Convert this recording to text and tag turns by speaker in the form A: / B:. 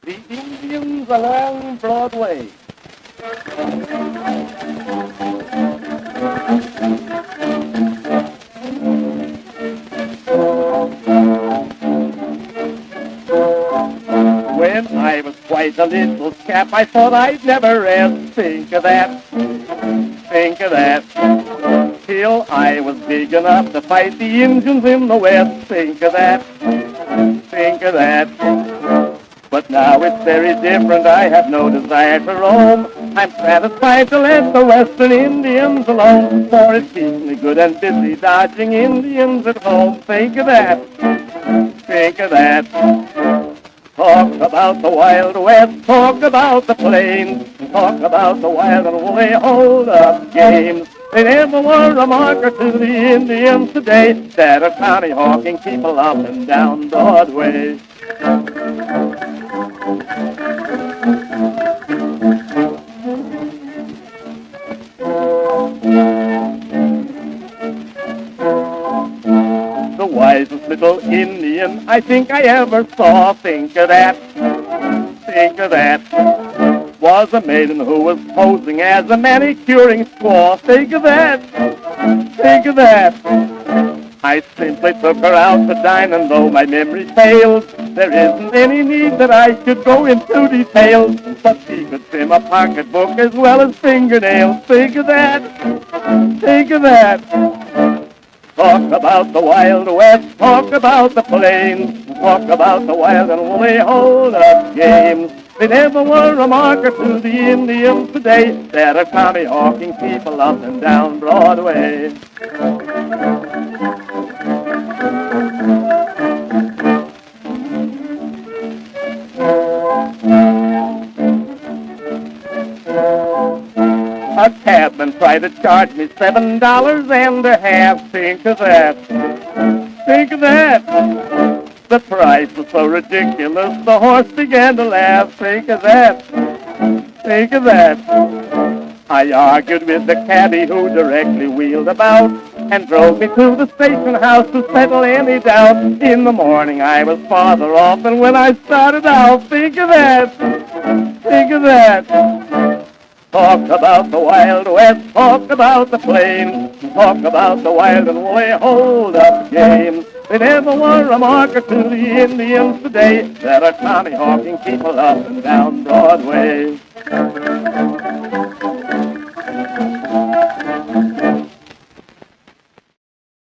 A: The Indians along Broadway. When I was quite a little chap, I thought I'd never rest. Think of that, think of that. Till I was big enough to fight the Indians in the West. Think of that, think of that. But now it's very different, I have no desire to roam. I'm satisfied to let the Western Indians alone, for it keeps me good and busy dodging Indians at home. Think of that, think of that. Talk about the Wild West, talk about the plains, talk about the wild and woolly hold-up games. They never were a marker to the Indians today that are Tommy hawking people up and down Broadway. The wisest little Indian I think I ever saw. Think of that, think of that. Was a maiden who was posing as a manicuring squaw. Think of that, think of that. I simply took her out to dine, and though my memory fails, there isn't any need that I should go into details. But she could trim a pocketbook as well as fingernails. Think of that, think of that. Talk about the Wild West, talk about the plains, talk about the wild and woolly hold-up games. They never were a marker to the Indians today that are Tommy hawking people up and down Broadway. A cabman tried to charge me $7.50. Think of that, think of that. The price was so ridiculous, the horse began to laugh. Think of that, think of that. I argued with the cabbie who directly wheeled about and drove me to the station house to settle any doubt. In the morning I was farther off than when I started out. Think of that, think of that. Talk about the Wild West, talk about the plains, talk about the wild and woolly hold-up games. They never were a marker to the Indians today that are Tommy hawking people up and down Broadway.